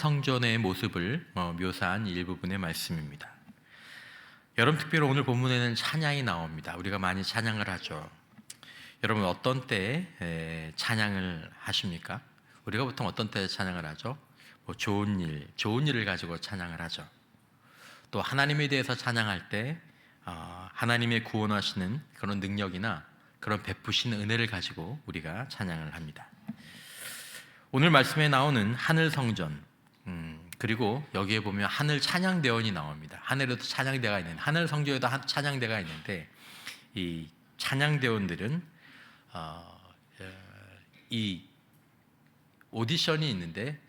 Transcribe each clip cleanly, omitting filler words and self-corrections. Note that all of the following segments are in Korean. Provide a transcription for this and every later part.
성전의 모습을 묘사한 일부분의 말씀입니다. 여러분, 특별히 오늘 본문에는 찬양이 나옵니다. 우리가 많이 찬양을 하죠. 여러분, 어떤 때에 찬양을 하십니까? 우리가 보통 어떤 때에 찬양을 하죠? 좋은 일을 가지고 찬양을 하죠. 또 하나님에 대해서 찬양할 때 하나님의 구원하시는 그런 능력이나 그런 베푸신 은혜를 가지고 우리가 찬양을 합니다. 오늘 말씀에 나오는 하늘 성전, 그리고 여기에 보면 하늘 찬양대원이 나옵니다. 하늘에도 찬양대가 있는, 하늘 성전에도 찬양대가 있는데, 이 찬양대원들은 이 오디션이 있는데,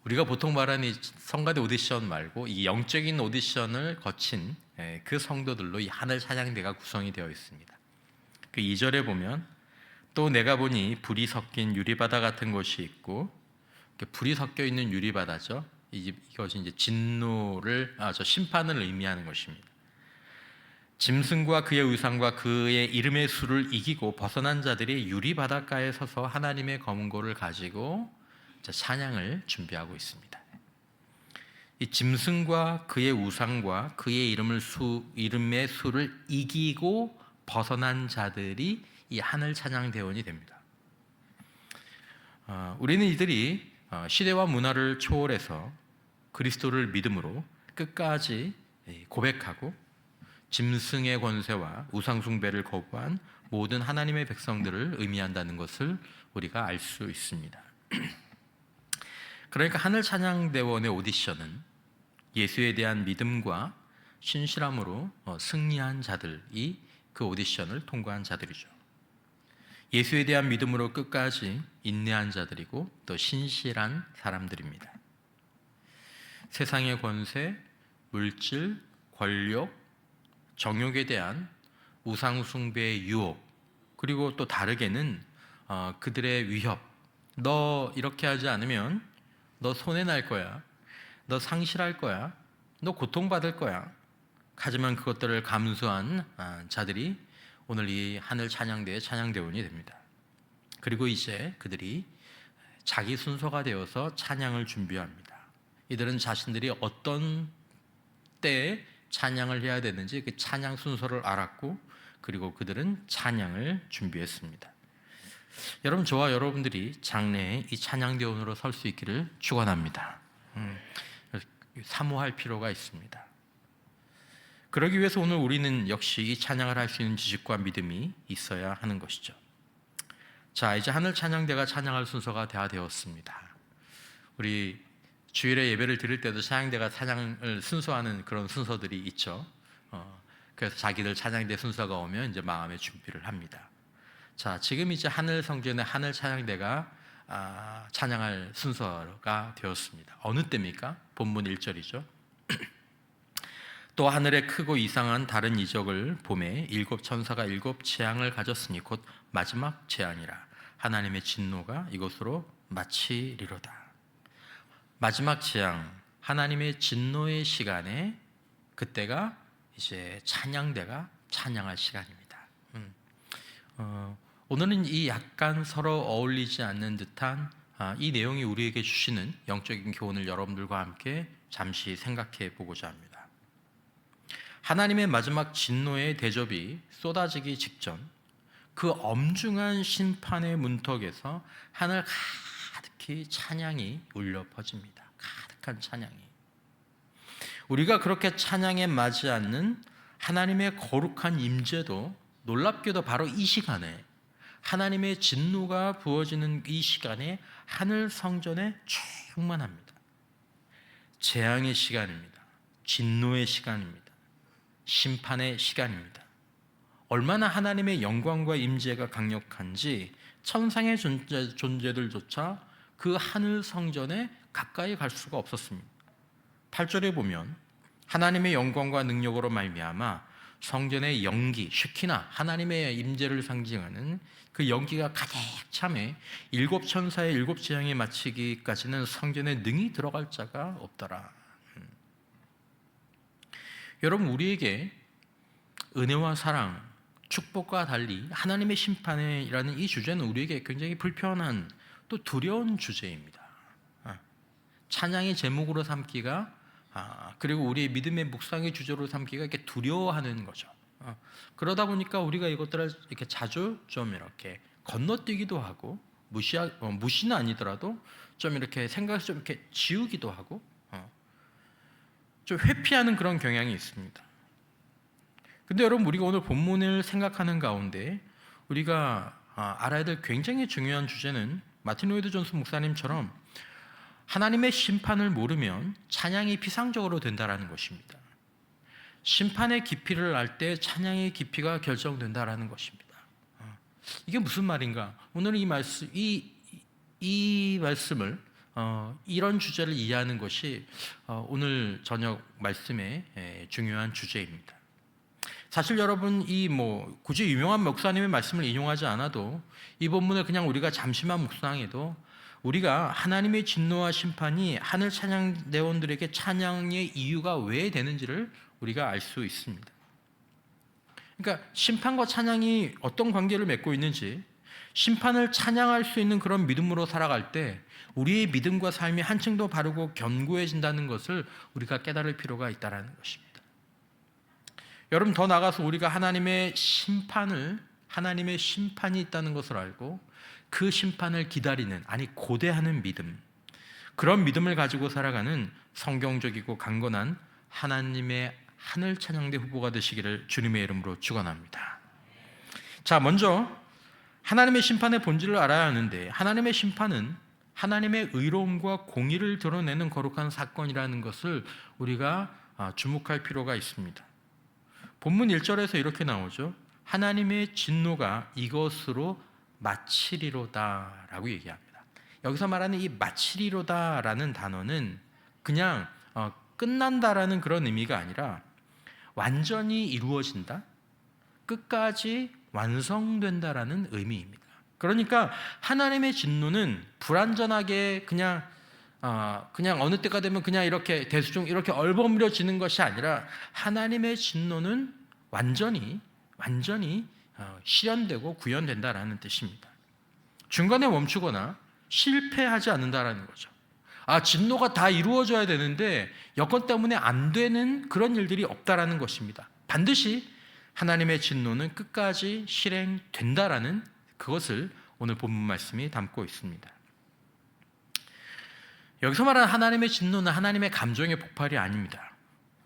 우리가 보통 말하는 이 성가대 오디션 말고 이 영적인 오디션을 거친 그 성도들로 이 하늘 찬양대가 구성이 되어 있습니다. 그 2절에 보면 또 내가 보니 불이 섞인 유리바다 같은 곳이 있고, 불이 섞여 있는 유리바다죠. 이것이 이제 심판을 의미하는 것입니다. 짐승과 그의 의상과 그의 이름의 수를 이기고 벗어난 자들이 유리바닷가에 서서 하나님의 검은고를 가지고 찬양을 준비하고 있습니다. 이 짐승과 그의 우상과 그의 이름의 수를 이기고 벗어난 자들이 이 하늘 찬양대원이 됩니다. 우리는 이들이 시대와 문화를 초월해서 그리스도를 믿음으로 끝까지 고백하고 짐승의 권세와 우상 숭배를 거부한 모든 하나님의 백성들을 의미한다는 것을 우리가 알 수 있습니다. 그러니까 하늘 찬양대원의 오디션은 예수에 대한 믿음과 신실함으로 승리한 자들이 그 오디션을 통과한 자들이죠. 예수에 대한 믿음으로 끝까지 인내한 자들이고 또 신실한 사람들입니다. 세상의 권세, 물질, 권력, 정욕에 대한 우상 숭배의 유혹, 그리고 또 다르게는 그들의 위협. 너 이렇게 하지 않으면 너 손해날 거야, 너 상실할 거야, 너 고통받을 거야. 하지만 그것들을 감수한 자들이 오늘 이 하늘 찬양대의 찬양대원이 됩니다. 그리고 이제 그들이 자기 순서가 되어서 찬양을 준비합니다. 이들은 자신들이 어떤 때에 찬양을 해야 되는지 그 찬양 순서를 알았고, 그리고 그들은 찬양을 준비했습니다. 여러분, 저와 여러분들이 장래에 이 찬양대원으로 설 수 있기를 축원합니다. 사모할 필요가 있습니다. 그러기 위해서 오늘 우리는 역시 이 찬양을 할 수 있는 지식과 믿음이 있어야 하는 것이죠. 자, 이제 하늘 찬양대가 찬양할 순서가 다 되었습니다. 우리 주일에 예배를 드릴 때도 찬양대가 찬양을 순서하는 그런 순서들이 있죠. 그래서 자기들 찬양대 순서가 오면 이제 마음의 준비를 합니다. 자, 지금 이제 하늘 성전의 하늘 찬양대가 찬양할 순서가 되었습니다. 어느 때입니까? 본문 1절이죠. 또 하늘에 크고 이상한 다른 이적을 보매 일곱 천사가 일곱 재앙을 가졌으니 곧 마지막 재앙이라. 하나님의 진노가 이곳으로 마치리로다. 마지막 재앙, 하나님의 진노의 시간에 그때가 이제 찬양대가 찬양할 시간입니다. 오늘은 이 약간 서로 어울리지 않는 듯한 이 내용이 우리에게 주시는 영적인 교훈을 여러분들과 함께 잠시 생각해 보고자 합니다. 하나님의 마지막 진노의 대접이 쏟아지기 직전 그 엄중한 심판의 문턱에서 하늘 가득히 찬양이 울려 퍼집니다. 가득한 찬양이. 우리가 그렇게 찬양에 맞지 않는 하나님의 거룩한 임재도 놀랍게도 바로 이 시간에, 하나님의 진노가 부어지는 이 시간에 하늘 성전에 충만합니다. 재앙의 시간입니다. 진노의 시간입니다. 심판의 시간입니다. 얼마나 하나님의 영광과 임재가 강력한지 천상의 존재들조차 그 하늘 성전에 가까이 갈 수가 없었습니다. 8절에 보면 하나님의 영광과 능력으로 말미암아 성전의 연기, 쉐키나, 하나님의 임재를 상징하는 그 연기가 가득 참에 일곱 천사의 일곱 재앙이 마치기까지는 성전에 능히 들어갈 자가 없더라. 여러분, 우리에게 은혜와 사랑, 축복과 달리 하나님의 심판이라는 이 주제는 우리에게 굉장히 불편한 또 두려운 주제입니다. 찬양의 제목으로 삼기가 그리고 우리의 믿음의 묵상의 주제로 삼기가 이렇게 두려워하는 거죠. 그러다 보니까 우리가 이것들을 이렇게 자주 좀 이렇게 건너뛰기도 하고 무시는 아니더라도 좀 이렇게 생각을 좀 이렇게 지우기도 하고 좀 회피하는 그런 경향이 있습니다. 근데 여러분, 우리가 오늘 본문을 생각하는 가운데 우리가 알아야 될 굉장히 중요한 주제는 마틴 로이드 존스 목사님처럼 하나님의 심판을 모르면 찬양이 피상적으로 된다라는 것입니다. 심판의 깊이를 알 때 찬양의 깊이가 결정된다라는 것입니다. 이게 무슨 말인가? 오늘 이 말씀을 이런 주제를 이해하는 것이 오늘 저녁 말씀의 중요한 주제입니다. 사실 여러분, 굳이 유명한 목사님의 말씀을 인용하지 않아도 이 본문을 그냥 우리가 잠시만 묵상해도 우리가 하나님의 진노와 심판이 하늘 찬양대원들에게 찬양의 이유가 왜 되는지를 우리가 알 수 있습니다. 그러니까 심판과 찬양이 어떤 관계를 맺고 있는지, 심판을 찬양할 수 있는 그런 믿음으로 살아갈 때 우리의 믿음과 삶이 한층 더 바르고 견고해진다는 것을 우리가 깨달을 필요가 있다는 것입니다. 여러분, 더 나아가서 우리가 하나님의 심판이 있다는 것을 알고 그 심판을 기다리는, 고대하는 믿음, 그런 믿음을 가지고 살아가는 성경적이고 강건한 하나님의 하늘 찬양대 후보가 되시기를 주님의 이름으로 축원합니다. 자, 먼저 하나님의 심판의 본질을 알아야 하는데, 하나님의 심판은 하나님의 의로움과 공의를 드러내는 거룩한 사건이라는 것을 우리가 주목할 필요가 있습니다. 본문 1절에서 이렇게 나오죠. 하나님의 진노가 이것으로 마치리로다 라고 얘기합니다. 여기서 말하는 이 마치리로다라는 단어는 그냥 끝난다라는 그런 의미가 아니라 완전히 이루어진다, 끝까지 완성된다라는 의미입니다. 그러니까 하나님의 진노는 불완전하게 그냥 어느 때가 되면 그냥 이렇게 대수중 이렇게 얼버무려지는 것이 아니라 하나님의 진노는 완전히 실현되고 구현된다라는 뜻입니다. 중간에 멈추거나 실패하지 않는다라는 거죠. 진노가 다 이루어져야 되는데 여건 때문에 안 되는 그런 일들이 없다라는 것입니다. 반드시 하나님의 진노는 끝까지 실행된다라는 그것을 오늘 본문 말씀이 담고 있습니다. 여기서 말하는 하나님의 진노는 하나님의 감정의 폭발이 아닙니다.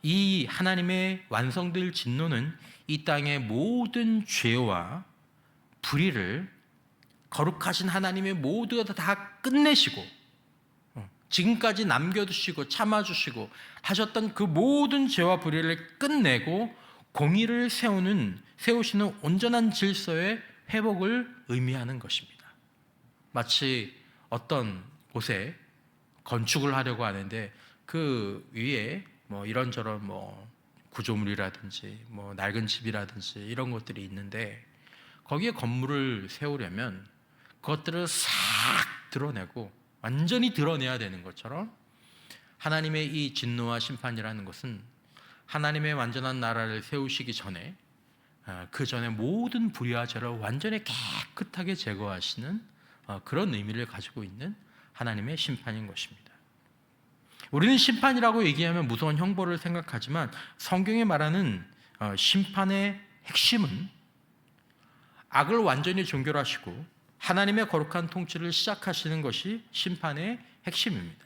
이 하나님의 완성될 진노는 이 땅의 모든 죄와 불의를 거룩하신 하나님의 모두 다 끝내시고 지금까지 남겨두시고 참아주시고 하셨던 그 모든 죄와 불의를 끝내고 공의를 세우시는 온전한 질서의 회복을 의미하는 것입니다. 마치 어떤 곳에 건축을 하려고 하는데 그 위에 이런저런 구조물이라든지 낡은 집이라든지 이런 것들이 있는데 거기에 건물을 세우려면 그것들을 싹 드러내고 완전히 드러내야 되는 것처럼 하나님의 이 진노와 심판이라는 것은 하나님의 완전한 나라를 세우시기 전에 그 전에 모든 불의와 죄를 완전히 깨끗하게 제거하시는 그런 의미를 가지고 있는 하나님의 심판인 것입니다. 우리는 심판이라고 얘기하면 무서운 형벌을 생각하지만 성경이 말하는 심판의 핵심은 악을 완전히 종결하시고 하나님의 거룩한 통치를 시작하시는 것이 심판의 핵심입니다.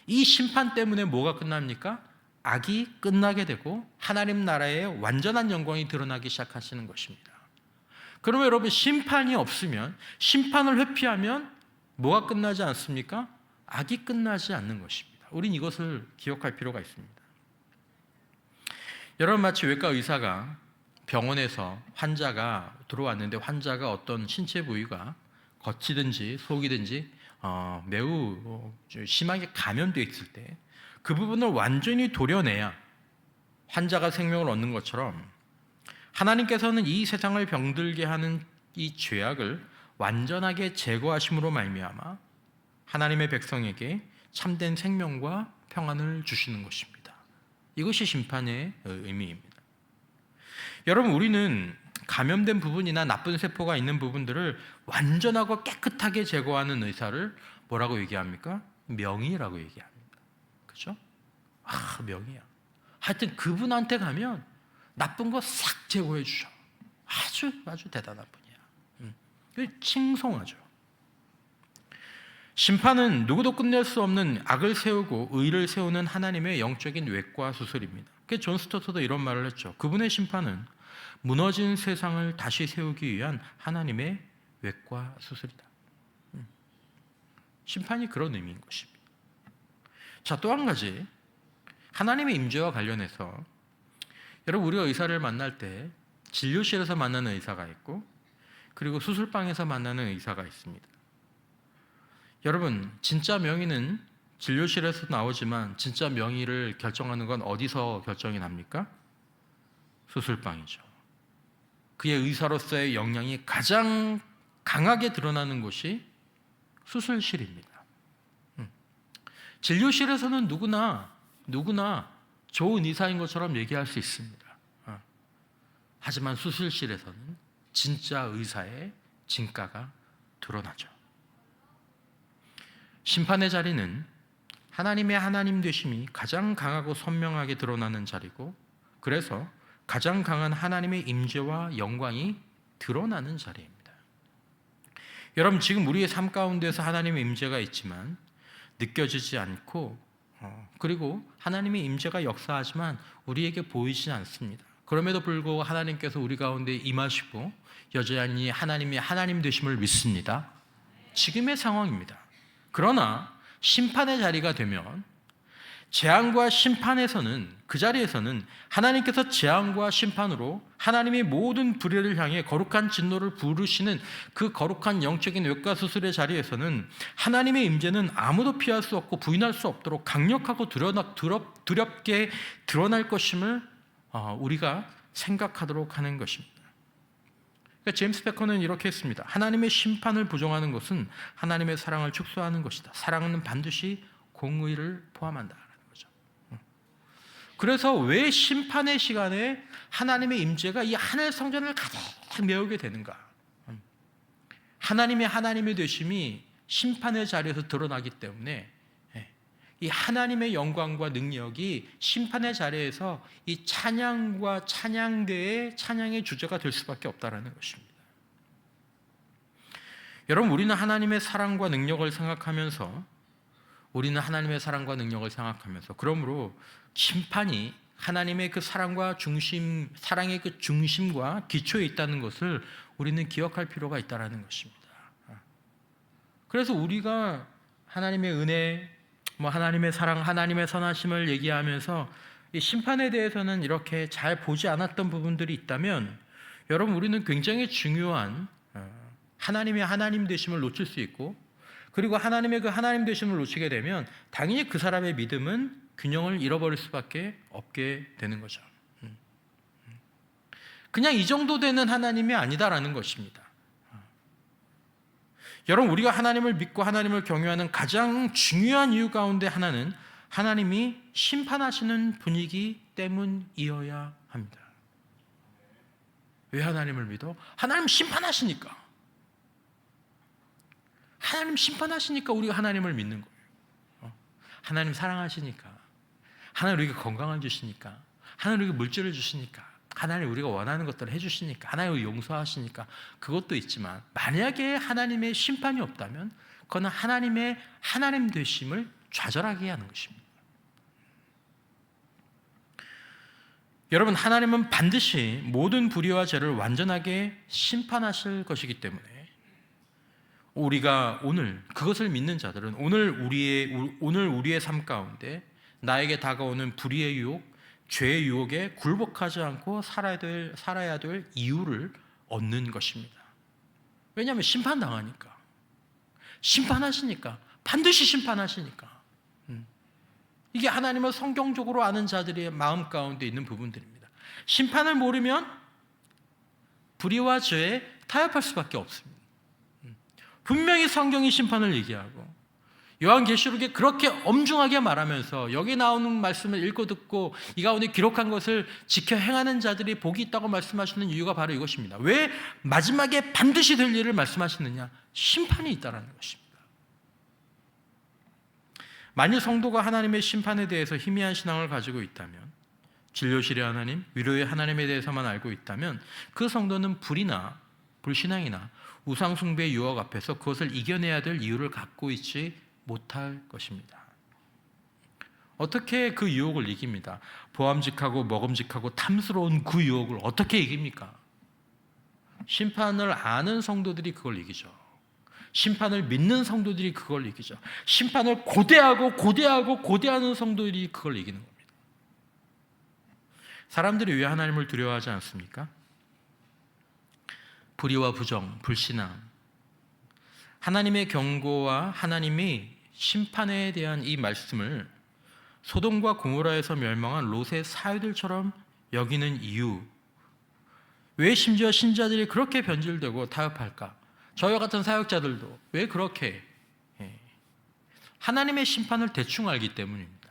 이 심판 때문에 뭐가 끝납니까? 악이 끝나게 되고 하나님 나라의 완전한 영광이 드러나기 시작하시는 것입니다. 그러면 여러분, 심판이 없으면, 심판을 회피하면 뭐가 끝나지 않습니까? 악이 끝나지 않는 것입니다. 우린 이것을 기억할 필요가 있습니다. 여러분, 마치 외과 의사가 병원에서 환자가 들어왔는데 환자가 어떤 신체 부위가 겉이든지 속이든지 매우 심하게 감염되어 있을 때 그 부분을 완전히 도려내야 환자가 생명을 얻는 것처럼 하나님께서는 이 세상을 병들게 하는 이 죄악을 완전하게 제거하심으로 말미암아 하나님의 백성에게 참된 생명과 평안을 주시는 것입니다. 이것이 심판의 의미입니다. 여러분, 우리는 감염된 부분이나 나쁜 세포가 있는 부분들을 완전하고 깨끗하게 제거하는 의사를 뭐라고 얘기합니까? 명의라고 얘기합니다. 그죠? 명이야. 하여튼 그분한테 가면 나쁜 거 싹 제거해 주셔. 아주 대단한 분이야. 칭송하죠. 심판은 누구도 끝낼 수 없는 악을 세우고 의를 세우는 하나님의 영적인 외과 수술입니다. 존 스토트도 이런 말을 했죠. 그분의 심판은 무너진 세상을 다시 세우기 위한 하나님의 외과 수술이다. 심판이 그런 의미인 것입니다. 자, 또 한 가지, 하나님의 임재와 관련해서 여러분, 우리가 의사를 만날 때 진료실에서 만나는 의사가 있고 그리고 수술방에서 만나는 의사가 있습니다. 여러분, 진짜 명의는 진료실에서 나오지만 진짜 명의를 결정하는 건 어디서 결정이 납니까? 수술방이죠. 그의 의사로서의 역량이 가장 강하게 드러나는 곳이 수술실입니다. 진료실에서는 누구나 좋은 의사인 것처럼 얘기할 수 있습니다. 하지만 수술실에서는 진짜 의사의 진가가 드러나죠. 심판의 자리는 하나님의 하나님 되심이 가장 강하고 선명하게 드러나는 자리고, 그래서 가장 강한 하나님의 임재와 영광이 드러나는 자리입니다. 여러분, 지금 우리의 삶 가운데서 하나님의 임재가 있지만 느껴지지 않고, 그리고 하나님의 임재가 역사하지만 우리에게 보이지 않습니다. 그럼에도 불구하고 하나님께서 우리 가운데 임하시고 여전히 하나님의 하나님 되심을 믿습니다. 지금의 상황입니다. 그러나 심판의 자리가 되면, 재앙과 심판에서는, 그 자리에서는 하나님께서 재앙과 심판으로 하나님의 모든 불의를 향해 거룩한 진노를 부르시는 그 거룩한 영적인 외과 수술의 자리에서는 하나님의 임재는 아무도 피할 수 없고 부인할 수 없도록 강력하고 두렵게 드러날 것임을 우리가 생각하도록 하는 것입니다. 그러니까 제임스 베커는 이렇게 했습니다. 하나님의 심판을 부정하는 것은 하나님의 사랑을 축소하는 것이다. 사랑은 반드시 공의를 포함한다. 그래서 왜 심판의 시간에 하나님의 임재가 이 하늘 성전을 가득 메우게 되는가? 하나님의 되심이 심판의 자리에서 드러나기 때문에 이 하나님의 영광과 능력이 심판의 자리에서 이 찬양과 찬양대의 찬양의 주제가 될 수밖에 없다는 것입니다. 여러분, 우리는 하나님의 사랑과 능력을 생각하면서 그러므로 심판이 하나님의 그 사랑의 그 중심과 기초에 있다는 것을 우리는 기억할 필요가 있다는 것입니다. 그래서 우리가 하나님의 은혜, 하나님의 사랑, 하나님의 선하심을 얘기하면서 이 심판에 대해서는 이렇게 잘 보지 않았던 부분들이 있다면, 여러분, 우리는 굉장히 중요한 하나님의 하나님 되심을 놓칠 수 있고, 그리고 하나님의 그 하나님 되심을 놓치게 되면 당연히 그 사람의 믿음은 균형을 잃어버릴 수밖에 없게 되는 거죠. 그냥 이 정도 되는 하나님이 아니다라는 것입니다. 여러분, 우리가 하나님을 믿고 하나님을 경외하는 가장 중요한 이유 가운데 하나는 하나님이 심판하시는 분이기 때문이어야 합니다. 왜 하나님을 믿어? 하나님 심판하시니까. 하나님 심판하시니까 우리가 하나님을 믿는 거예요. 하나님 사랑하시니까, 하나님 우리에게 건강을 주시니까, 하나님 우리에게 물질을 주시니까, 하나님 우리가 원하는 것들을 해주시니까, 하나님 우리 용서하시니까, 그것도 있지만 만약에 하나님의 심판이 없다면 그건 하나님의 하나님 되심을 좌절하게 하는 것입니다. 여러분, 하나님은 반드시 모든 불의와 죄를 완전하게 심판하실 것이기 때문에 우리가 오늘 그것을 믿는 자들은 오늘 우리의 삶 가운데 나에게 다가오는 불의의 유혹, 죄의 유혹에 굴복하지 않고 살아야 될 이유를 얻는 것입니다. 왜냐하면 심판당하니까, 심판하시니까, 반드시 심판하시니까. 이게 하나님을 성경적으로 아는 자들의 마음 가운데 있는 부분들입니다. 심판을 모르면 불의와 죄에 타협할 수밖에 없습니다. 분명히 성경이 심판을 얘기하고 요한계시록에 그렇게 엄중하게 말하면서 여기 나오는 말씀을 읽고 듣고 이 가운데 기록한 것을 지켜 행하는 자들이 복이 있다고 말씀하시는 이유가 바로 이것입니다. 왜 마지막에 반드시 될 일을 말씀하시느냐? 심판이 있다는 것입니다. 만일 성도가 하나님의 심판에 대해서 희미한 신앙을 가지고 있다면, 진료실의 하나님, 위로의 하나님에 대해서만 알고 있다면 그 성도는 불이나 불신앙이나 우상숭배의 유혹 앞에서 그것을 이겨내야 될 이유를 갖고 있지 못할 것입니다. 어떻게 그 유혹을 이깁니다? 보암직하고 먹음직하고 탐스러운 그 유혹을 어떻게 이깁니까? 심판을 아는 성도들이 그걸 이기죠. 심판을 믿는 성도들이 그걸 이기죠. 심판을 고대하는 성도들이 그걸 이기는 겁니다. 사람들이 왜 하나님을 두려워하지 않습니까? 불의와 부정, 불신앙, 하나님의 경고와 하나님이 심판에 대한 이 말씀을 소돔과 고모라에서 멸망한 롯의 사위들처럼 여기는 이유, 왜 심지어 신자들이 그렇게 변질되고 타협할까? 저와 같은 사역자들도 왜 그렇게 하나님의 심판을 대충 알기 때문입니다.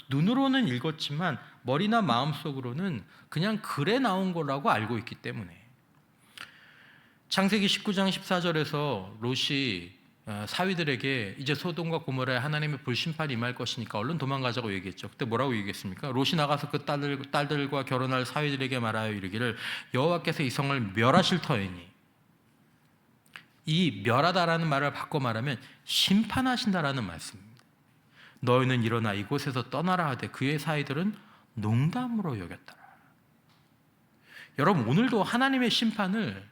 눈으로는 읽었지만 머리나 마음속으로는 그냥 글에 나온 거라고 알고 있기 때문에. 창세기 19장 14절에서 롯이 사위들에게 이제 소돔과 고모라에 하나님의 불심판이 임할 것이니까 얼른 도망가자고 얘기했죠. 그때 뭐라고 얘기했습니까? 롯이 나가서 그 딸들과 결혼할 사위들에게 말하여 이르기를 여호와께서 이 성을 멸하실 터이니. 이 멸하다라는 말을 바꿔 말하면 심판하신다라는 말씀입니다. 너희는 일어나 이곳에서 떠나라 하되 그의 사위들은 농담으로 여겼더라. 여러분, 오늘도 하나님의 심판을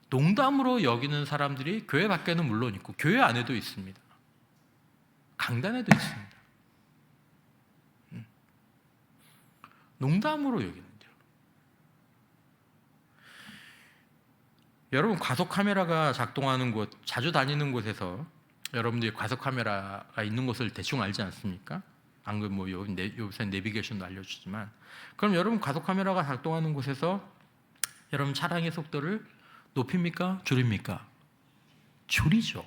농담으로 여기는 사람들이 교회 밖에는 물론 있고 교회 안에도 있습니다. 강단에도 있습니다. 농담으로 여기는 거죠. 여러분, 과속카메라가 작동하는 곳, 자주 다니는 곳에서 여러분들이 과속카메라가 있는 곳을 대충 알지 않습니까? 안 그러면 뭐 요새 내비게이션도 알려주지만, 그럼 여러분 과속카메라가 작동하는 곳에서 여러분 차량의 속도를 높입니까? 줄입니까? 줄이죠.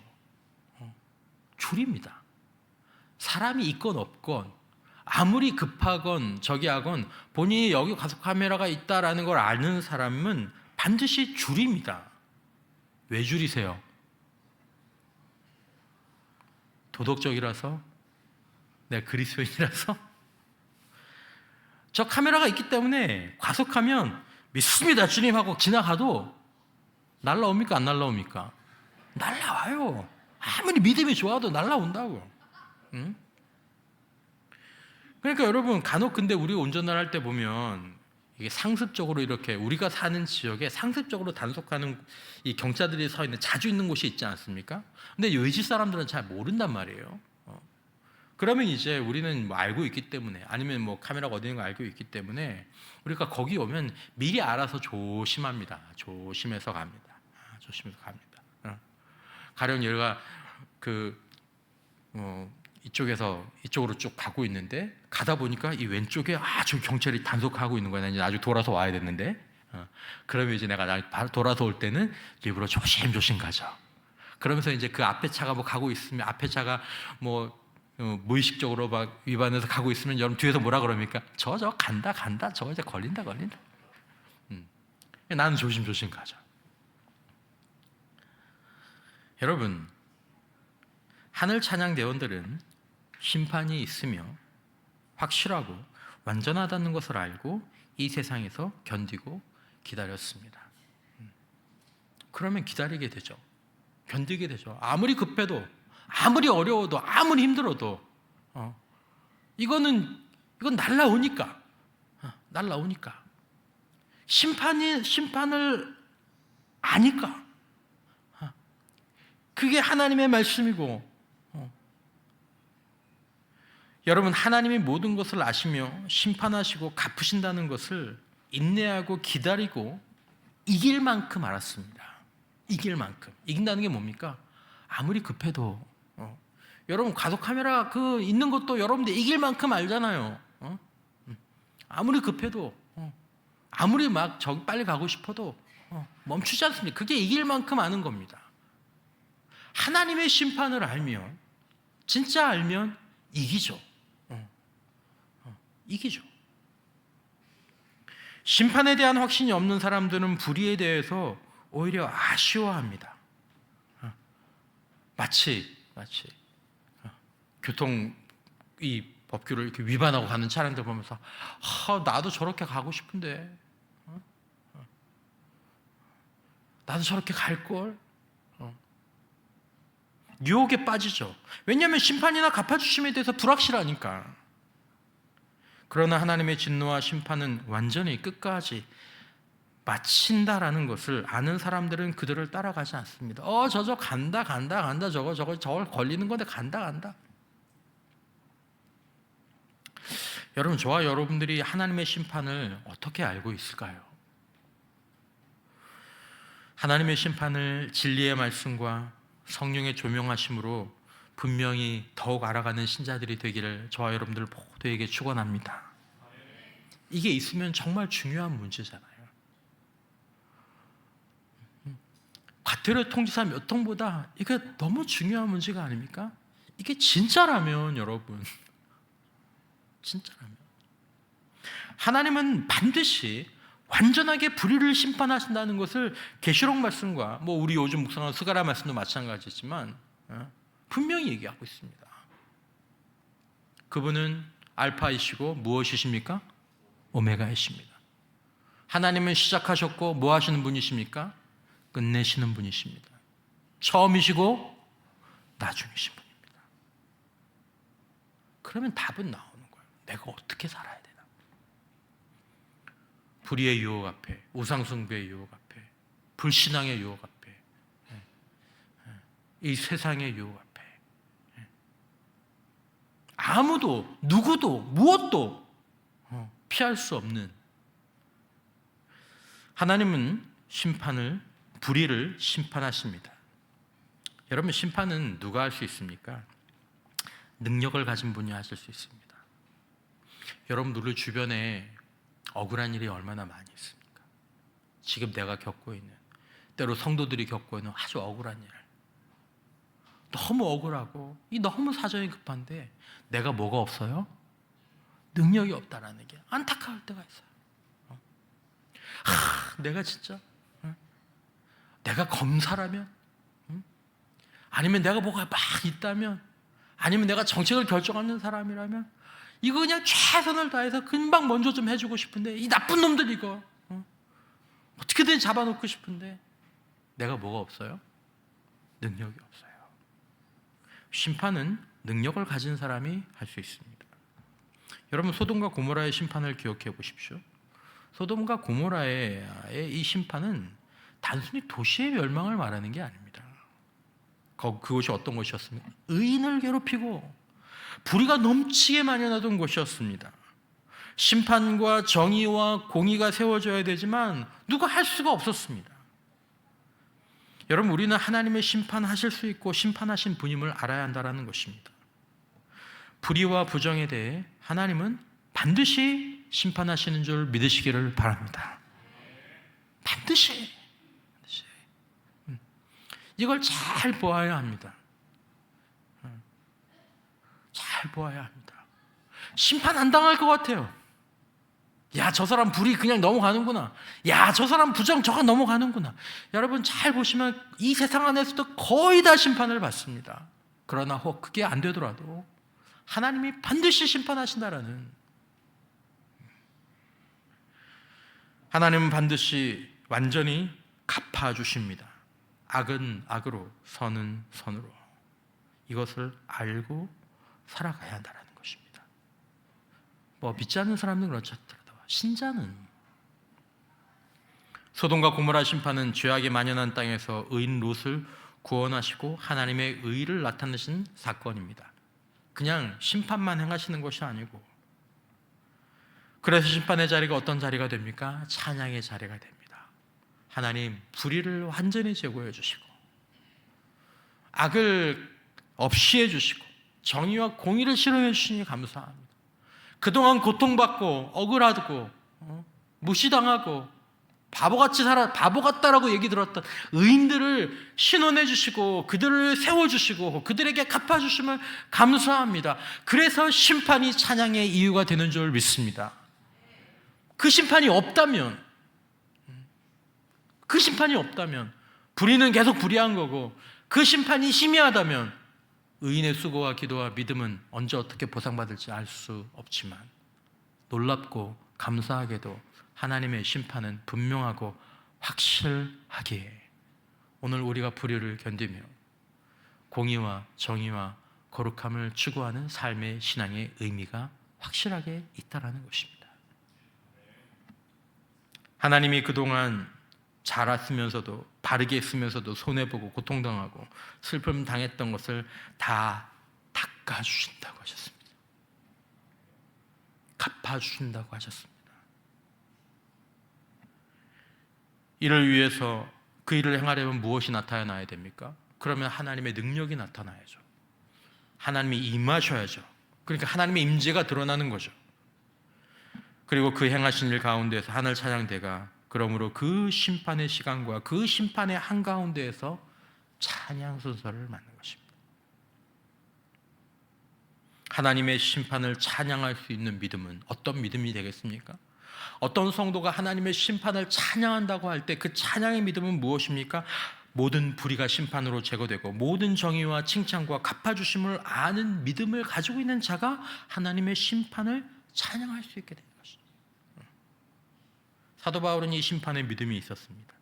줄입니다. 사람이 있건 없건 아무리 급하건 저기 하건 본인이 여기 과속카메라가 있다라는 걸 아는 사람은 반드시 줄입니다. 왜 줄이세요? 도덕적이라서? 내가 그리스도인이라서? 저 카메라가 있기 때문에 과속하면 믿습니다 주님 하고 지나가도 날라옵니까? 안 날라옵니까? 날라와요. 아무리 믿음이 좋아도 날라온다고. 응? 그러니까 여러분, 간혹 근데 우리 운전을 할 때 보면 이게 상습적으로 이렇게 우리가 사는 지역에 상습적으로 단속하는 이 경찰들이 서 있는 자주 있는 곳이 있지 않습니까? 근데 외지 사람들은 잘 모른단 말이에요. 그러면 이제 우리는 뭐 알고 있기 때문에, 아니면 뭐 카메라가 어디 있는 거 알고 있기 때문에 우리가 거기 오면 미리 알아서 조심합니다. 조심해서 갑니다. 조심해서 갑니다. 가령 얘가 이쪽에서 이쪽으로 쭉 가고 있는데 가다 보니까 이 왼쪽에 저 경찰이 단속하고 있는 거야. 이제 나중에 돌아서 와야 됐는데, 그러면 이제 내가 바로 돌아서 올 때는 일부러 조심조심 가죠. 그러면서 이제 그 앞에 차가 뭐 가고 있으면, 앞에 차가 뭐 무의식적으로 막 위반해서 가고 있으면 여러분 뒤에서 뭐라 그럽니까? 저 간다 저거 이제 걸린다. 나는 조심조심 가죠. 여러분, 하늘 찬양 대원들은 심판이 있으며 확실하고 완전하다는 것을 알고 이 세상에서 견디고 기다렸습니다. 그러면 기다리게 되죠. 견디게 되죠. 아무리 급해도, 아무리 어려워도, 아무리 힘들어도 이건 날라오니까. 날라오니까. 심판을 아니까. 그게 하나님의 말씀이고, 여러분, 하나님이 모든 것을 아시며 심판하시고 갚으신다는 것을 인내하고 기다리고 이길 만큼 알았습니다. 이길 만큼. 이긴다는 게 뭡니까? 아무리 급해도, 여러분 가속카메라 있는 것도 여러분들 이길 만큼 알잖아요. 아무리 급해도, 아무리 막 저기 빨리 가고 싶어도 멈추지 않습니다. 그게 이길 만큼 아는 겁니다. 하나님의 심판을 알면, 진짜 알면 이기죠. 이기죠. 심판에 대한 확신이 없는 사람들은 불의에 대해서 오히려 아쉬워합니다. 마치 교통 이 법규를 이렇게 위반하고 가는 차량들 보면서 나도 저렇게 가고 싶은데, 나도 저렇게 갈걸. 유혹에 빠지죠. 왜냐하면 심판이나 갚아주심에 대해서 불확실하니까. 그러나 하나님의 진노와 심판은 완전히 끝까지 마친다라는 것을 아는 사람들은 그들을 따라가지 않습니다. 저 간다 저걸 걸리는 건데 간다. 여러분, 저와 여러분들이 하나님의 심판을 어떻게 알고 있을까요? 하나님의 심판을 진리의 말씀과 성령의 조명하심으로 분명히 더욱 알아가는 신자들이 되기를 저와 여러분들 모두에게 축원합니다. 이게 있으면 정말 중요한 문제잖아요. 과태료 통지사 몇 통보다 이게 너무 중요한 문제가 아닙니까? 이게 진짜라면, 여러분, 진짜라면 하나님은 반드시 완전하게 불의를 심판하신다는 것을 계시록 말씀과 우리 요즘 묵상하는 스가랴 말씀도 마찬가지지만 분명히 얘기하고 있습니다. 그분은 알파이시고 무엇이십니까? 오메가이십니다. 하나님은 시작하셨고 뭐 하시는 분이십니까? 끝내시는 분이십니다. 처음이시고 나중이신 분입니다. 그러면 답은 나오는 거예요. 내가 어떻게 살아야 되나? 불의의 유혹 앞에, 우상숭배의 유혹 앞에, 불신앙의 유혹 앞에, 이 세상의 유혹 앞에 아무도, 누구도, 무엇도 피할 수 없는 하나님은 불의를 심판하십니다. 여러분, 심판은 누가 할 수 있습니까? 능력을 가진 분이 하실 수 있습니다. 여러분들 주변에 억울한 일이 얼마나 많이 있습니까? 지금 내가 겪고 있는, 때로 성도들이 겪고 있는 아주 억울한 일, 너무 억울하고 너무 사정이 급한데 내가 뭐가 없어요? 능력이 없다라는 게 안타까울 때가 있어요. 내가 진짜 내가 검사라면, 아니면 내가 뭐가 막 있다면, 아니면 내가 정책을 결정하는 사람이라면 이거 그냥 최선을 다해서 금방 먼저 좀 해주고 싶은데 이 나쁜 놈들 이거 어떻게든 잡아놓고 싶은데 내가 뭐가 없어요? 능력이 없어요. 심판은 능력을 가진 사람이 할 수 있습니다. 여러분, 소돔과 고모라의 심판을 기억해 보십시오. 소돔과 고모라의 이 심판은 단순히 도시의 멸망을 말하는 게 아닙니다. 그곳이 어떤 곳이었습니까? 의인을 괴롭히고 불의가 넘치게 만연하던 곳이었습니다. 심판과 정의와 공의가 세워져야 되지만 누가 할 수가 없었습니다. 여러분, 우리는 하나님의 심판하실 수 있고 심판하신 분임을 알아야 한다는 것입니다. 불의와 부정에 대해 하나님은 반드시 심판하시는 줄 믿으시기를 바랍니다. 반드시. 이걸 잘 보아야 합니다. 잘 보아야 합니다. 심판 안 당할 것 같아요. 야, 저 사람 불의 그냥 넘어가는구나. 야, 저 사람 부정 저거 넘어가는구나. 여러분, 잘 보시면 이 세상 안에서도 거의 다 심판을 받습니다. 그러나 혹 그게 안 되더라도 하나님이 반드시 심판하신다라는, 하나님은 반드시 완전히 갚아주십니다. 악은 악으로, 선은 선으로. 이것을 알고 살아가야 한다는 것입니다. 믿지 않는 사람들은 그렇더라도 신자는, 소돔과 고모라 심판은 죄악이 만연한 땅에서 의인 롯을 구원하시고 하나님의 의를 나타내신 사건입니다. 그냥 심판만 행하시는 것이 아니고, 그래서 심판의 자리가 어떤 자리가 됩니까? 찬양의 자리가 됩니다. 하나님, 불의를 완전히 제거해 주시고 악을 없이 해주시고 정의와 공의를 실현해 주시니 감사합니다. 그동안 고통받고 억울하고 무시당하고 바보 같다라고 얘기 들었던 의인들을 신원해 주시고 그들을 세워주시고 그들에게 갚아주심을 감사합니다. 그래서 심판이 찬양의 이유가 되는 줄 믿습니다. 그 심판이 없다면 불의는 계속 불의한 거고, 그 심판이 희미하다면 의인의 수고와 기도와 믿음은 언제 어떻게 보상받을지 알 수 없지만 놀랍고 감사하게도 하나님의 심판은 분명하고 확실하기에 오늘 우리가 불의를 견디며 공의와 정의와 거룩함을 추구하는 삶의 신앙의 의미가 확실하게 있다라는 것입니다. 하나님이 그동안 자랐으면서도 바르게 했으면서도 손해보고 고통당하고 슬픔 당했던 것을 다 닦아주신다고 하셨습니다. 갚아주신다고 하셨습니다. 이를 위해서 그 일을 행하려면 무엇이 나타나야 됩니까? 그러면 하나님의 능력이 나타나야죠. 하나님이 임하셔야죠. 그러니까 하나님의 임재가 드러나는 거죠. 그리고 그 행하신 일 가운데서 하늘 찬양대가 그러므로 그 심판의 시간과 그 심판의 한가운데에서 찬양 순서를 맡는 것입니다. 하나님의 심판을 찬양할 수 있는 믿음은 어떤 믿음이 되겠습니까? 어떤 성도가 하나님의 심판을 찬양한다고 할 때 그 찬양의 믿음은 무엇입니까? 모든 불의가 심판으로 제거되고 모든 정의와 칭찬과 갚아주심을 아는 믿음을 가지고 있는 자가 하나님의 심판을 찬양할 수 있게 됩니다. 사도 바울은 이 심판의 믿음이 있었습니다.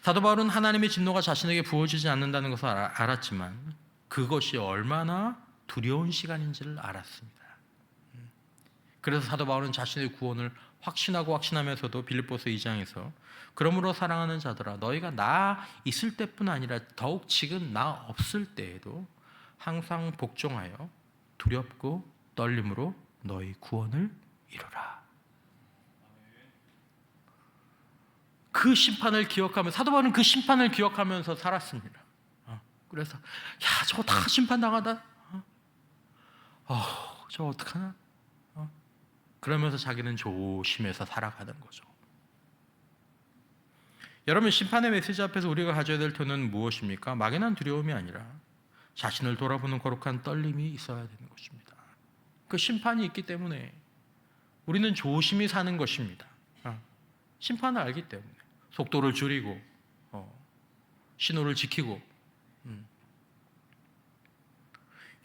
사도 바울은 하나님의 진노가 자신에게 부어지지 않는다는 것을 알았지만 그것이 얼마나 두려운 시간인지를 알았습니다. 그래서 사도 바울은 자신의 구원을 확신하면서도 빌립보서 2장에서 그러므로 사랑하는 자들아 너희가 나 있을 때뿐 아니라 더욱 지금 나 없을 때에도 항상 복종하여 두렵고 떨림으로 너희 구원을 이루라. 그 심판을 기억하며 사도 바울은 그 심판을 기억하면서 살았습니다. 그래서 야 저거 다 심판당하다. 저거 어떡하나? 그러면서 자기는 조심해서 살아가는 거죠. 여러분 심판의 메시지 앞에서 우리가 가져야 될 표는 무엇입니까? 막연한 두려움이 아니라 자신을 돌아보는 거룩한 떨림이 있어야 되는 것입니다. 그 심판이 있기 때문에 우리는 조심히 사는 것입니다. 심판을 알기 때문에 속도를 줄이고 신호를 지키고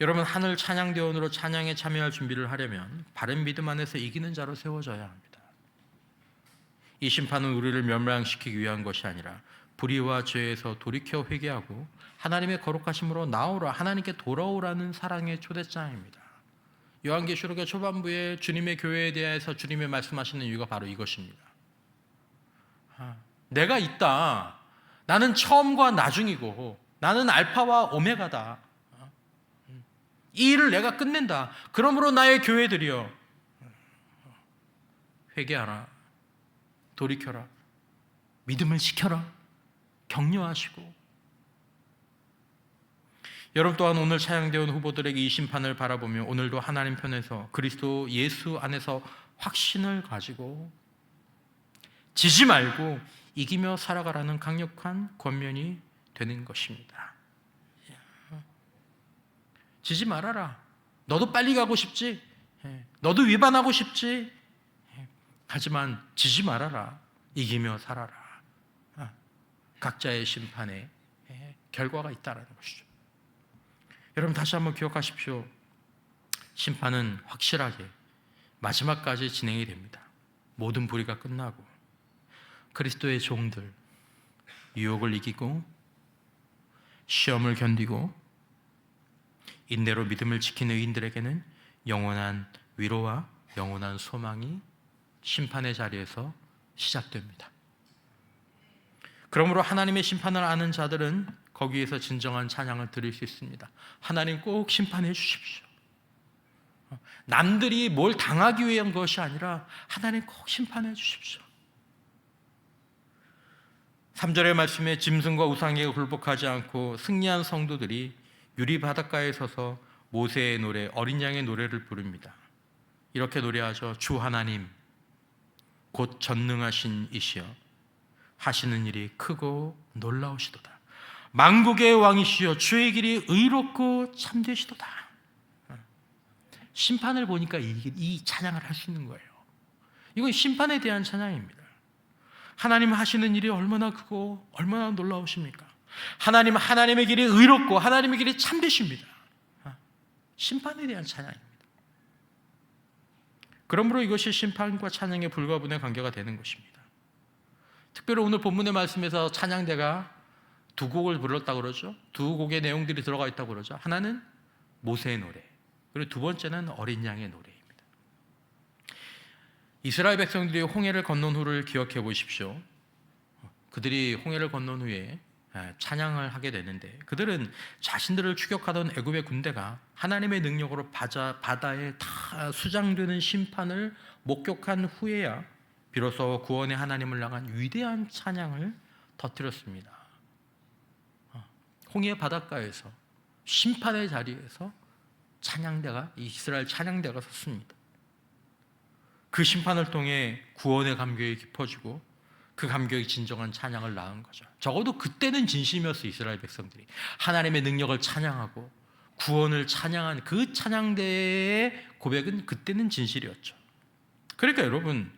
여러분 하늘 찬양대원으로 찬양에 참여할 준비를 하려면 바른 믿음 안에서 이기는 자로 세워져야 합니다. 이 심판은 우리를 멸망시키기 위한 것이 아니라 불의와 죄에서 돌이켜 회개하고 하나님의 거룩하심으로 나오라 하나님께 돌아오라는 사랑의 초대장입니다. 요한계시록의 초반부에 주님의 교회에 대해서 주님이 말씀하시는 이유가 바로 이것입니다. 내가 있다. 나는 처음과 나중이고 나는 알파와 오메가다. 이 일을 내가 끝낸다. 그러므로 나의 교회들이여 회개하라. 돌이켜라. 믿음을 지켜라. 격려하시고 여러분 또한 오늘 차양되온 후보들에게 이 심판을 바라보며 오늘도 하나님 편에서 그리스도 예수 안에서 확신을 가지고 지지 말고 이기며 살아가라는 강력한 권면이 되는 것입니다. 지지 말아라. 너도 빨리 가고 싶지? 너도 위반하고 싶지? 하지만 지지 말아라. 이기며 살아라. 각자의 심판에 결과가 있다는 것이죠. 여러분 다시 한번 기억하십시오. 심판은 확실하게 마지막까지 진행이 됩니다. 모든 불의가 끝나고 그리스도의 종들 유혹을 이기고 시험을 견디고 인내로 믿음을 지키는 의인들에게는 영원한 위로와 영원한 소망이 심판의 자리에서 시작됩니다. 그러므로 하나님의 심판을 아는 자들은 거기에서 진정한 찬양을 드릴 수 있습니다. 하나님 꼭 심판해 주십시오. 남들이 뭘 당하기 위한 것이 아니라 하나님 꼭 심판해 주십시오. 3절의 말씀에 짐승과 우상에게 굴복하지 않고 승리한 성도들이 유리 바닷가에 서서 모세의 노래, 어린 양의 노래를 부릅니다. 이렇게 노래하죠. 주 하나님 곧 전능하신 이시여 하시는 일이 크고 놀라우시도다. 만국의 왕이시여 주의 길이 의롭고 참되시도다. 심판을 보니까 이 찬양을 할 수 있는 거예요. 이건 심판에 대한 찬양입니다. 하나님 하시는 일이 얼마나 크고 얼마나 놀라우십니까? 하나님의 길이 의롭고 하나님의 길이 참되십니다. 심판에 대한 찬양입니다. 그러므로 이것이 심판과 찬양의 불가분의 관계가 되는 것입니다. 특별히 오늘 본문의 말씀에서 찬양대가 두 곡을 불렀다고 그러죠. 두 곡의 내용들이 들어가 있다고 그러죠. 하나는 모세의 노래, 그리고 두 번째는 어린 양의 노래입니다. 이스라엘 백성들이 홍해를 건넌 후를 기억해 보십시오. 그들이 홍해를 건넌 후에 찬양을 하게 되는데, 그들은 자신들을 추격하던 애굽의 군대가 하나님의 능력으로 바다에 다 수장되는 심판을 목격한 후에야 비로소 구원의 하나님을 향한 위대한 찬양을 터뜨렸습니다. 홍해 바닷가에서 심판의 자리에서 찬양대가, 이스라엘 찬양대가 섰습니다. 그 심판을 통해 구원의 감격이 깊어지고 그 감격이 진정한 찬양을 낳은 거죠. 적어도 그때는 진심이었어요. 이스라엘 백성들이 하나님의 능력을 찬양하고 구원을 찬양한 그 찬양대의 고백은 그때는 진실이었죠. 그러니까 여러분,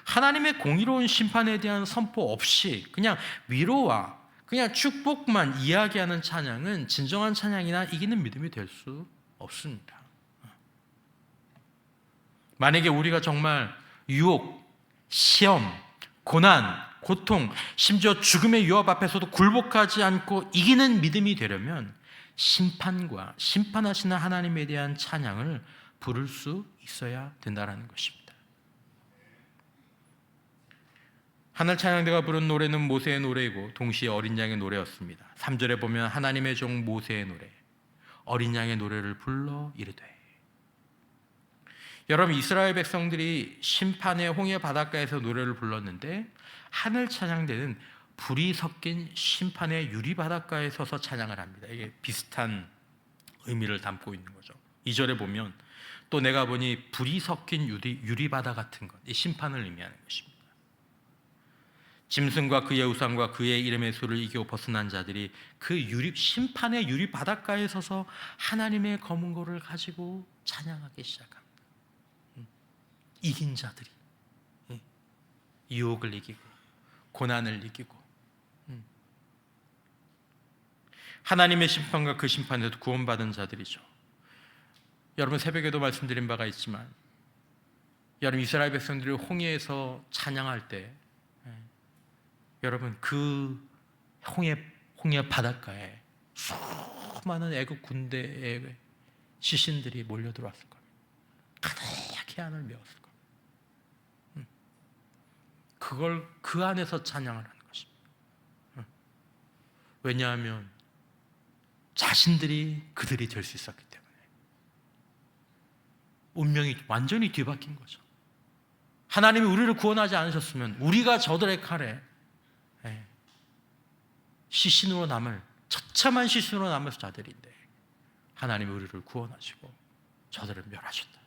하나님의 공의로운 심판에 대한 선포 없이 그냥 위로와 그냥 축복만 이야기하는 찬양은 진정한 찬양이나 이기는 믿음이 될 수 없습니다. 만약에 우리가 정말 유혹, 시험, 고난, 고통, 심지어 죽음의 유압 앞에서도 굴복하지 않고 이기는 믿음이 되려면 심판과 심판하시는 하나님에 대한 찬양을 부를 수 있어야 된다는 것입니다. 하늘 찬양대가 부른 노래는 모세의 노래이고 동시에 어린 양의 노래였습니다. 3절에 보면 하나님의 종 모세의 노래, 어린 양의 노래를 불러 이르되. 여러분, 이스라엘 백성들이 심판의 홍해 바닷가에서 노래를 불렀는데 하늘 찬양대는 불이 섞인 심판의 유리 바닷가에 서서 찬양을 합니다. 이게 비슷한 의미를 담고 있는 거죠. 2절에 보면 또 내가 보니 불이 섞인 유리 바다 같은 것, 이 심판을 의미하는 것입니다. 짐승과 그의 우상과 그의 이름의 수를 이기고 벗어난 자들이 그 심판의 유리 바닷가에 서서 하나님의 검은 고를 가지고 찬양하기 시작합니다. 이긴 자들이, 유혹을 이기고 고난을 이기고 하나님의 심판과 그 심판에서 구원받은 자들이죠. 여러분, 새벽에도 말씀드린 바가 있지만 여러분, 이스라엘 백성들이 홍해에서 찬양할 때 여러분, 그 홍해 바닷가에 수많은 애국 군대의 시신들이 몰려 들어왔을 겁니다. 가득히 안을 메웠을 겁니다. 그걸 그 안에서 찬양을 하는 것입니다. 왜냐하면 자신들이 그들이 될 수 있었기 때문에. 운명이 완전히 뒤바뀐 거죠. 하나님이 우리를 구원하지 않으셨으면 우리가 저들의 칼에 시신으로 남을, 처참한 시신으로 남을 자들인데 하나님이 우리를 구원하시고 저들을 멸하셨다.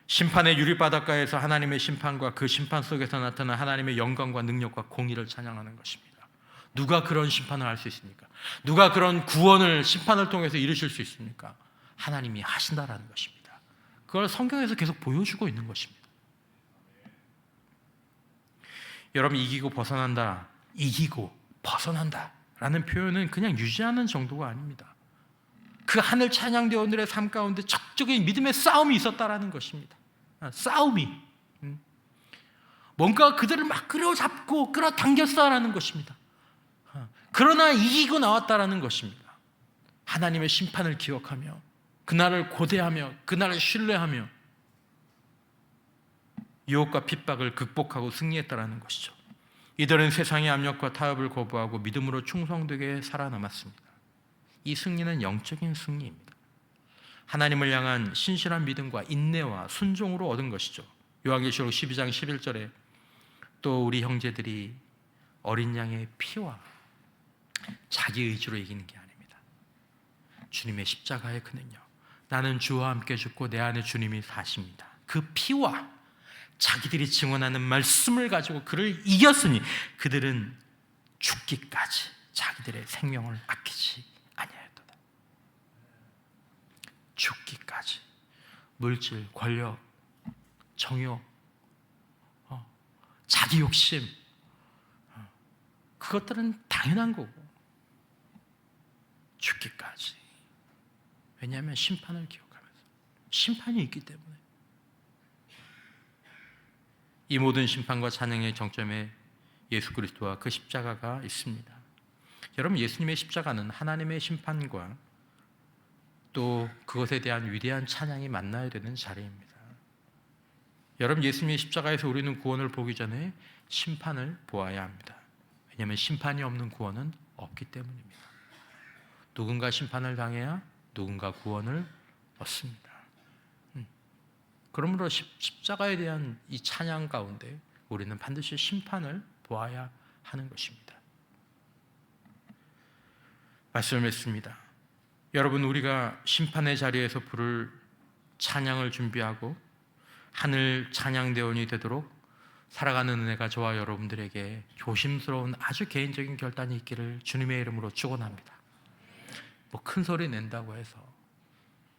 심판의 유리바닷가에서 하나님의 심판과 그 심판 속에서 나타난 하나님의 영광과 능력과 공의를 찬양하는 것입니다. 누가 그런 심판을 할 수 있습니까? 누가 그런 구원을 심판을 통해서 이루실 수 있습니까? 하나님이 하신다라는 것입니다. 그걸 성경에서 계속 보여주고 있는 것입니다. 여러분, 이기고 벗어난다, 이기고 벗어난다 라는 표현은 그냥 유지하는 정도가 아닙니다. 그 하늘 찬양대원들의 삶 가운데 적극적인 믿음의 싸움이 있었다라는 것입니다. 싸움이, 뭔가 그들을 막 끌어잡고 끌어당겼다라는 것입니다. 그러나 이기고 나왔다라는 것입니다. 하나님의 심판을 기억하며 그날을 고대하며 그날을 신뢰하며 유혹과 핍박을 극복하고 승리했다라는 것이죠. 이들은 세상의 압력과 타협을 거부하고 믿음으로 충성되게 살아남았습니다. 이 승리는 영적인 승리입니다. 하나님을 향한 신실한 믿음과 인내와 순종으로 얻은 것이죠. 요한계시록 12장 11절에 또 우리 형제들이 어린 양의 피와 자기 의지로 이기는 게 아닙니다. 주님의 십자가의 그는요, 나는 주와 함께 죽고 내 안에 주님이 사십니다. 그 피와 자기들이 증언하는 말씀을 가지고 그를 이겼으니 그들은 죽기까지 자기들의 생명을 아끼지 아니하였도다. 죽기까지. 물질, 권력, 정욕, 자기 욕심, 그것들은 당연한 거고 죽기까지. 왜냐하면 심판을 기억하면서, 심판이 있기 때문에. 이 모든 심판과 찬양의 정점에 예수 그리스도와 그 십자가가 있습니다. 여러분, 예수님의 십자가는 하나님의 심판과 또 그것에 대한 위대한 찬양이 만나야 되는 자리입니다. 여러분, 예수님의 십자가에서 우리는 구원을 보기 전에 심판을 보아야 합니다. 왜냐하면 심판이 없는 구원은 없기 때문입니다. 누군가 심판을 당해야 누군가 구원을 얻습니다. 그러므로 십자가에 대한 이 찬양 가운데 우리는 반드시 심판을 보아야 하는 것입니다. 말씀을 맺습니다. 여러분, 우리가 심판의 자리에서 부를 찬양을 준비하고 하늘 찬양대원이 되도록 살아가는 은혜가 저와 여러분들에게 조심스러운 아주 개인적인 결단이 있기를 주님의 이름으로 축원합니다. 뭐 큰 소리 낸다고 해서,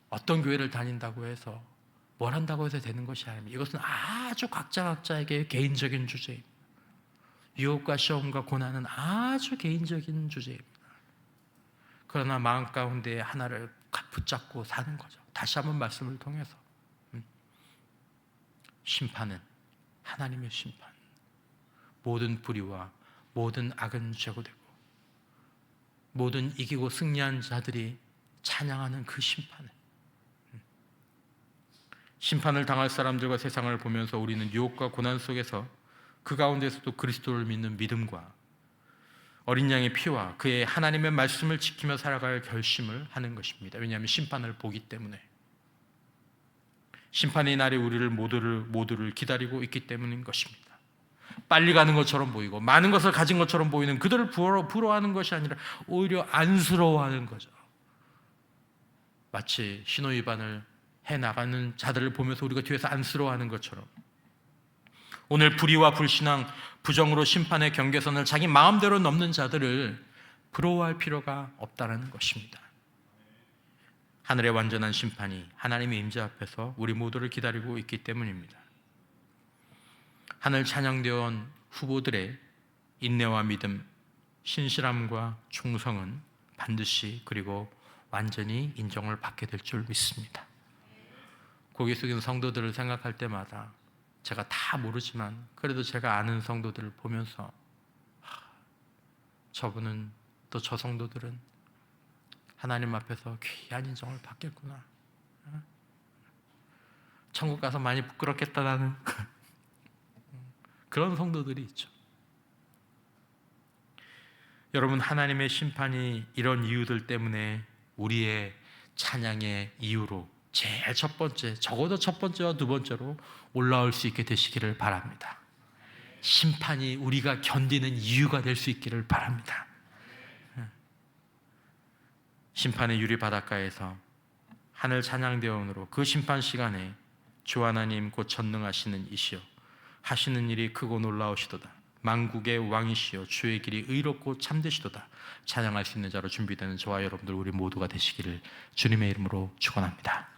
어떤 교회를 다닌다고 해서, 뭘 한다고 해서 되는 것이 아닙니다. 이것은 아주 각자에게 개인적인 주제입니다. 유혹과 시험과 고난은 아주 개인적인 주제입니다. 그러나 마음 가운데 하나를 붙잡고 사는 거죠. 다시 한번 말씀을 통해서 심판은 하나님의 심판, 모든 불의와 모든 악은 제거되고 모든 이기고 승리한 자들이 찬양하는 그 심판을 당할 사람들과 세상을 보면서 우리는 유혹과 고난 속에서 그 가운데서도 그리스도를 믿는 믿음과 어린 양의 피와 그의 하나님의 말씀을 지키며 살아갈 결심을 하는 것입니다. 왜냐하면 심판을 보기 때문에, 심판의 날에 우리를 모두를 기다리고 있기 때문인 것입니다. 빨리 가는 것처럼 보이고 많은 것을 가진 것처럼 보이는 그들을 부러워하는 것이 아니라 오히려 안쓰러워하는 거죠. 마치 신호위반을 해나가는 자들을 보면서 우리가 뒤에서 안쓰러워하는 것처럼 오늘 불의와 불신앙, 부정으로 심판의 경계선을 자기 마음대로 넘는 자들을 부러워할 필요가 없다는 것입니다. 하늘의 완전한 심판이 하나님의 임재 앞에서 우리 모두를 기다리고 있기 때문입니다. 하늘 찬양대원 후보들의 인내와 믿음, 신실함과 충성은 반드시 그리고 완전히 인정을 받게 될 줄 믿습니다. 고개 숙인 성도들을 생각할 때마다 제가 다 모르지만 그래도 제가 아는 성도들을 보면서 저분은 또 저 성도들은 하나님 앞에서 귀한 인정을 받겠구나. 천국 가서 많이 부끄럽겠다 나는. 그런 성도들이 있죠. 여러분, 하나님의 심판이 이런 이유들 때문에 우리의 찬양의 이유로 제일 첫 번째, 적어도 첫 번째와 두 번째로 올라올 수 있게 되시기를 바랍니다. 심판이 우리가 견디는 이유가 될 수 있기를 바랍니다. 심판의 유리 바닷가에서 하늘 찬양대원으로 그 심판 시간에 주 하나님 곧 전능하시는 이시여 하시는 일이 크고 놀라우시도다. 만국의 왕이시여 주의 길이 의롭고 참되시도다. 찬양할 수 있는 자로 준비되는 저와 여러분들 우리 모두가 되시기를 주님의 이름으로 축원합니다.